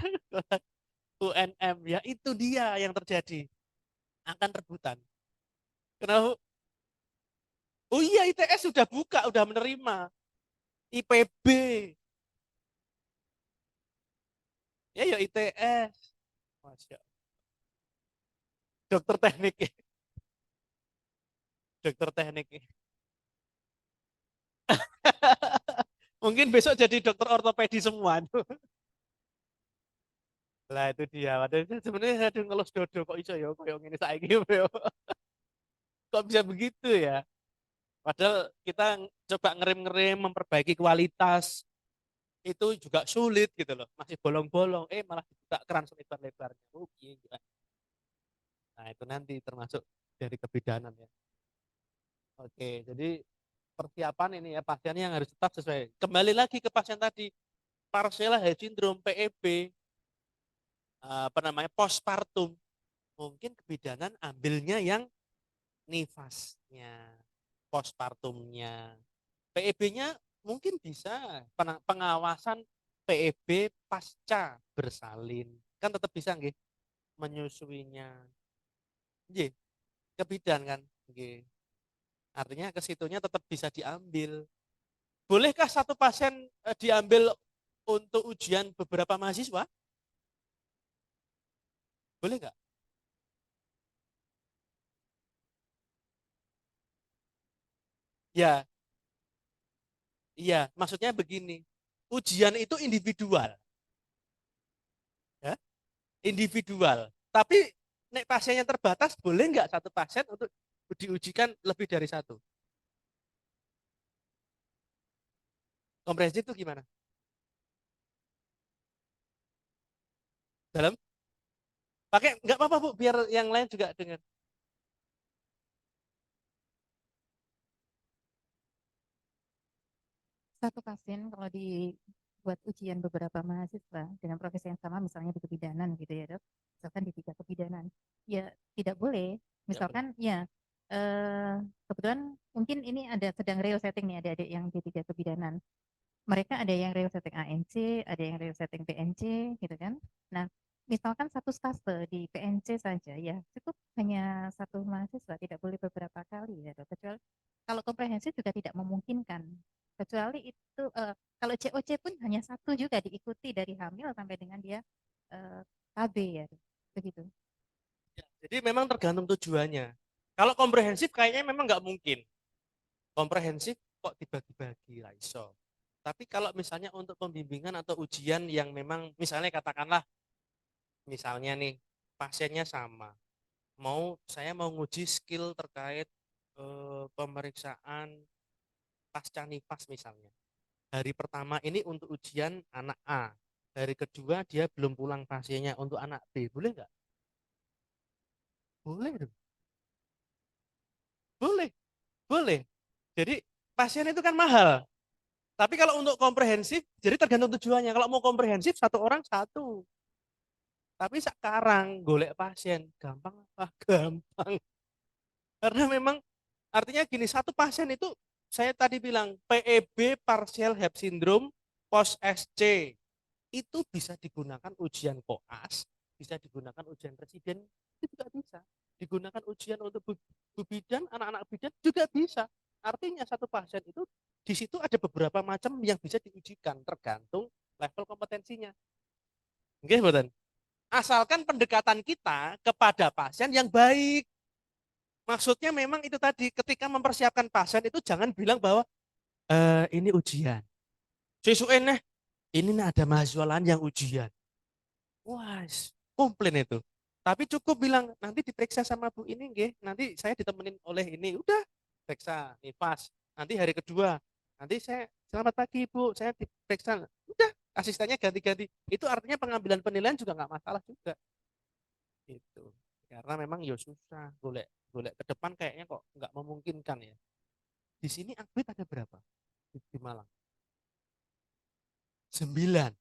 UNM ya itu dia yang terjadi. Akan rebutan. Kenapa? Oh iya ITS sudah buka, udah menerima. IPB. Ya ya ITS. Masya. Dokter teknik. Dokter teknik. Mungkin besok jadi dokter ortopedi semua. Lah itu dia. Waduh, sebenarnya aduh ngelus dodo kok iso ya koyo ngene saiki yo. Kok bisa begitu ya? Padahal kita coba ngerem-ngerem memperbaiki kualitas itu juga sulit gitu loh. Masih bolong-bolong, malah dibuka keran selebar-lebarnya. Oh, iya. Nah, itu nanti termasuk dari kebidanan ya. Oke, jadi persiapan ini ya pasien yang harus tetap sesuai. Kembali lagi ke pasien tadi, Parsela Head Syndrome PEB apa namanya postpartum. Mungkin kebidanan ambilnya yang nifasnya, postpartumnya. PEB-nya mungkin bisa pengawasan PEB pasca bersalin. Kan tetap bisa nggih menyusuinya. Nggih, kebidan kan. Nggih. Artinya ke situnya tetap bisa diambil. Bolehkah satu pasien diambil untuk ujian beberapa mahasiswa? Boleh nggak? Ya, iya. Maksudnya begini. Ujian itu individual, ya, individual. Tapi nek pasiennya terbatas, boleh nggak satu pasien untuk diujikan lebih dari satu? Komprehensif itu gimana? Dalam? Pakai nggak apa-apa Bu, biar yang lain juga dengar. Satu pasien kalau dibuat ujian beberapa mahasiswa dengan profesi yang sama, misalnya di kebidanan gitu ya dok, misalkan di 3 kebidanan, ya tidak boleh. Ya, boleh. Misalkan ya kebetulan mungkin ini ada sedang real setting nih, adik-adik yang di 3 kebidanan. Mereka ada yang real setting ANC, ada yang real setting PNC gitu kan. Nah, misalkan satu stase di PNC saja ya cukup hanya satu mahasiswa, tidak boleh beberapa kali ya dok. Kecuali kalau komprehensif juga tidak memungkinkan. Kecuali itu kalau COC pun hanya satu juga diikuti dari hamil sampai dengan dia KB ya dok. Begitu. Ya, jadi memang tergantung tujuannya. Kalau komprehensif kayaknya memang nggak mungkin. Komprehensif kok dibagi-bagi, lah iso. Tapi kalau misalnya untuk pembimbingan atau ujian yang memang misalnya katakanlah misalnya nih pasiennya sama, saya mau nguji skill terkait pemeriksaan pasca nifas misalnya. Hari pertama ini untuk ujian anak A, hari kedua dia belum pulang pasiennya untuk anak B, boleh nggak? Boleh dong. Boleh, boleh. Jadi pasien itu kan mahal. Tapi kalau untuk komprehensif, jadi tergantung tujuannya. Kalau mau komprehensif satu orang satu. Tapi sekarang golek pasien gampang apa? Gampang. Karena memang artinya gini, satu pasien itu saya tadi bilang PEB partial Hep syndrome post SC itu bisa digunakan ujian koas, bisa digunakan ujian presiden, itu juga bisa. Digunakan ujian untuk bu bidan, anak-anak bidan juga bisa. Artinya satu pasien itu di situ ada beberapa macam yang bisa diujikan tergantung level kompetensinya. Oke, betul. Asalkan pendekatan kita kepada pasien yang baik. Maksudnya memang itu tadi ketika mempersiapkan pasien itu jangan bilang bahwa ini ujian. Sesuai nih, ini ada mahasiswa lain yang ujian. Wah, komplain itu. Tapi cukup bilang nanti diperiksa sama Bu ini nggih, nanti saya ditemenin oleh ini. Udah, periksa nifas. Nanti hari kedua, nanti saya selamat pagi Bu, saya diperiksa. Udah, asistennya ganti-ganti. Itu artinya pengambilan penilaian juga nggak masalah juga. Itu. Karena memang ya susah, golek golek ke depan kayaknya kok nggak memungkinkan ya. Di sini aktif ada berapa? Di Malang. 9.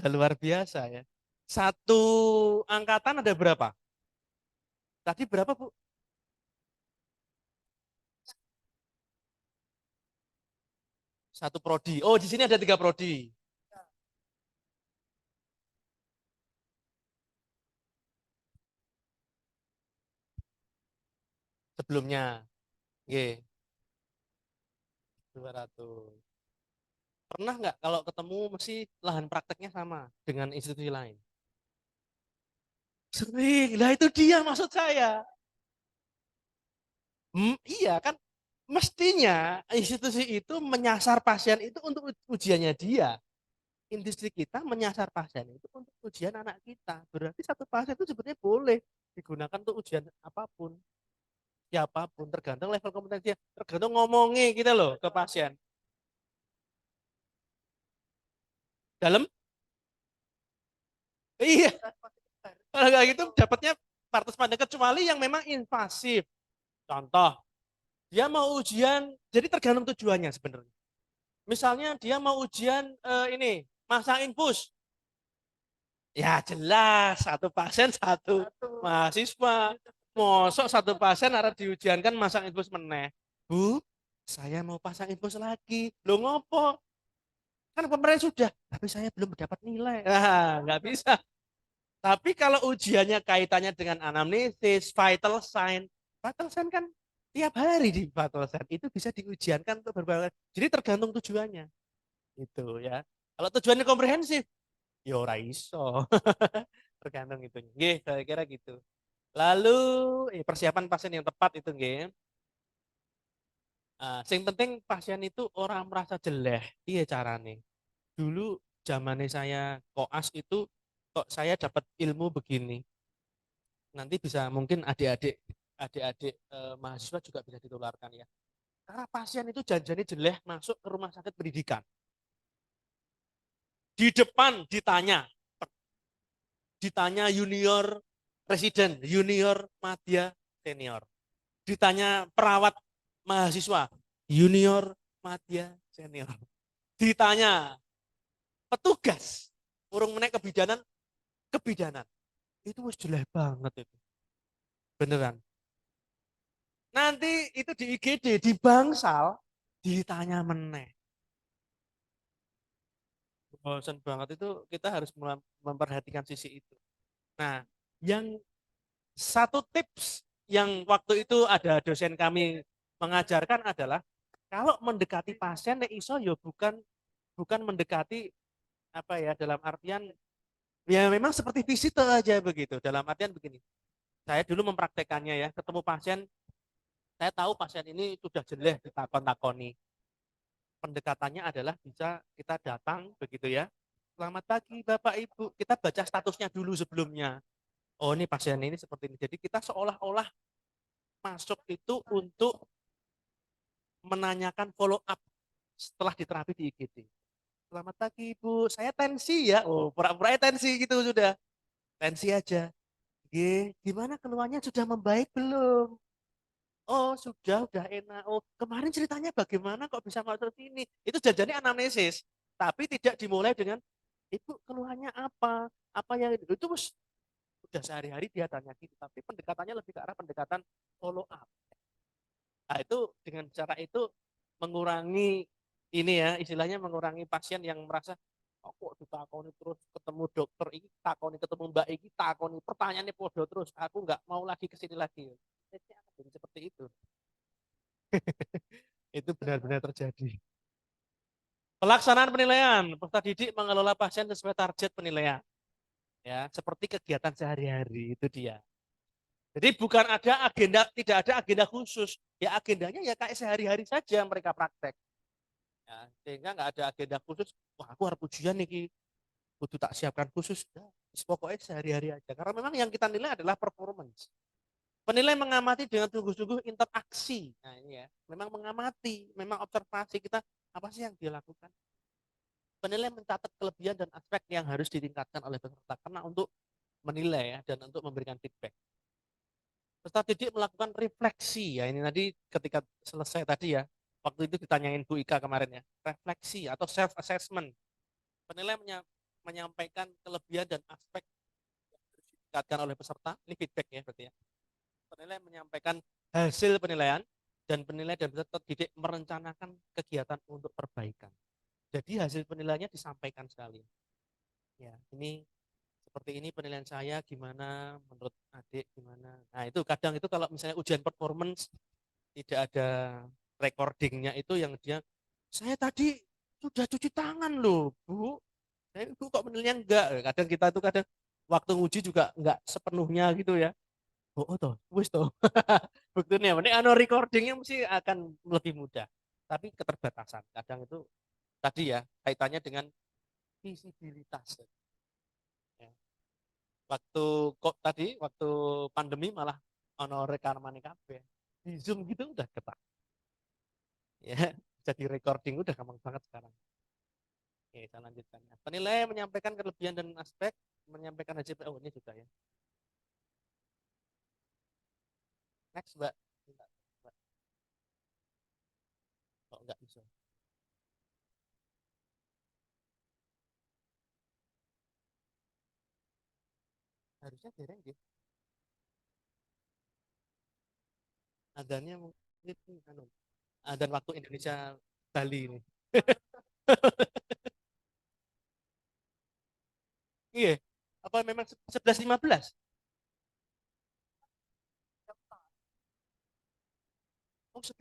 Luar biasa ya. Satu angkatan ada berapa? Tadi berapa, Bu? Satu prodi. Oh, di sini ada 3 prodi. Sebelumnya. Oke, 200. Pernah nggak kalau ketemu mesti lahan prakteknya sama dengan institusi lain? Sering. Nah, itu dia maksud saya. Iya kan, mestinya institusi itu menyasar pasien itu untuk ujiannya dia. Industri kita menyasar pasien itu untuk ujian anak kita. Berarti satu pasien itu sebenarnya boleh digunakan untuk ujian apapun, siapapun, tergantung level kompetensinya, tergantung ngomongnya kita loh ke pasien. Dalam? Iya. Kalau nggak gitu dapatnya partus pandang kecuali yang memang invasif. Contoh, dia mau ujian, jadi tergantung tujuannya sebenarnya. Misalnya dia mau ujian ini, masang infus. Ya jelas, satu pasien satu mahasiswa. Mosok satu pasien harus diujiankan masang infus meneh. Bu, saya mau pasang infus lagi. Lo ngopo? Kan kemarin sudah, tapi saya belum dapat nilai. Nah, nggak bisa. Tapi kalau ujiannya kaitannya dengan anamnesis, vital sign kan tiap hari di vital sign itu bisa diujiankan untuk berbagai. Jadi tergantung tujuannya. Itu ya. Kalau tujuannya komprehensif, ya ora iso. Tergantung itunya. Nggih, saya kira gitu. Lalu persiapan pasien yang tepat itu nggih. Sing penting pasien itu orang merasa jeleh, iya carane. Dulu zamannya saya koas itu kok saya dapat ilmu begini. Nanti bisa mungkin adik-adik mahasiswa juga bisa ditularkan ya. Karena pasien itu janjinya jeleh masuk ke rumah sakit pendidikan. Di depan ditanya junior residen, junior madya, senior. Ditanya perawat mahasiswa, junior madya, senior. Ditanya petugas, urung menek kebidanan. Itu wis jelek banget itu. Beneran. Nanti itu di IGD, di Bangsal, ditanya meneh. Bosan banget itu kita harus memperhatikan sisi itu. Nah, yang satu tips yang waktu itu ada dosen kami mengajarkan adalah kalau mendekati pasien nek iso ya bukan mendekati apa ya dalam artian ya memang seperti visitor aja begitu. Dalam artian begini. Saya dulu mempraktekannya ya, ketemu pasien, saya tahu pasien ini sudah jelek ditakon-takoni. Pendekatannya adalah bisa kita datang begitu ya. Selamat pagi Bapak Ibu. Kita baca statusnya dulu sebelumnya. Oh ini pasien ini seperti ini. Jadi kita seolah-olah masuk itu untuk menanyakan follow up setelah diterapi di IGD. Selamat pagi Ibu, saya tensi ya. Oh pura-pura tensi gitu sudah. Tensi aja. Gimana keluhannya sudah membaik belum? Oh sudah enak. Oh kemarin ceritanya bagaimana kok bisa masuk sini? Itu jajannya anamnesis. Tapi tidak dimulai dengan, Ibu keluhannya apa? Apa yang itu udah sehari-hari dia tanya gitu. Tapi pendekatannya lebih ke arah pendekatan follow up. Nah, itu dengan cara itu mengurangi ini ya, istilahnya mengurangi pasien yang merasa kok ditakoni terus ketemu dokter ini, takoni ketemu mbak ini, takoni pertanyaannya podo terus, aku nggak mau lagi ke sini lagi. Jadi seperti itu. Itu benar-benar terjadi. Pelaksanaan penilaian, peserta didik mengelola pasien sesuai target penilaian. Ya, seperti kegiatan sehari-hari itu dia. Jadi bukan ada agenda, tidak ada agenda khusus. Ya agendanya ya kayak sehari-hari saja mereka praktek. Ya, sehingga nggak ada agenda khusus. Wah aku harus ujian nih, kudu tak siapkan khusus. Ya, pokoknya sehari-hari aja. Karena memang yang kita nilai adalah performance. Penilai mengamati dengan sungguh-sungguh interaksi. Nah ini ya, memang mengamati, memang observasi kita apa sih yang dia lakukan. Penilai mencatat kelebihan dan aspek yang harus ditingkatkan oleh peserta karena untuk menilai ya dan untuk memberikan feedback. Peserta didik melakukan refleksi ya ini tadi ketika selesai tadi ya waktu itu ditanyain Bu Ika kemarin ya refleksi atau self assessment. Penilai menyampaikan kelebihan dan aspek yang harus ditingkatkan oleh peserta. Ini feedback ya berarti ya. Penilai menyampaikan hasil penilaian dan penilai dan peserta didik merencanakan kegiatan untuk perbaikan. Jadi hasil penilaiannya disampaikan sekali. Ya, ini seperti ini penilaian saya gimana menurut adik gimana. Nah, itu kadang itu kalau misalnya ujian performance tidak ada recordingnya itu yang dia saya tadi sudah cuci tangan loh, Bu. Saya Bu kok penilaian enggak? Kadang kita itu kadang waktu nguji juga enggak sepenuhnya gitu ya. Oh, toh, wis toh. Buktinya, ini recordingnya mesti akan lebih mudah. Tapi keterbatasan. Kadang itu tadi ya kaitannya dengan visibilitas. Ya. Waktu kok tadi waktu pandemi malah ono rekaman kabeh. Di Zoom gitu udah ketat. Ya, jadi recording udah gampang banget sekarang. Oke, saya lanjutkan. Penilai menyampaikan kelebihan dan aspek, menyampaikan hasil. Oh, ini sudah ya. Next, Mbak. Mbak. Oh, enggak bisa. Harusnya dereng gitu. Adanya mungkin anu, dan waktu Indonesia Bali ini. Iya. Apa memang 11.15?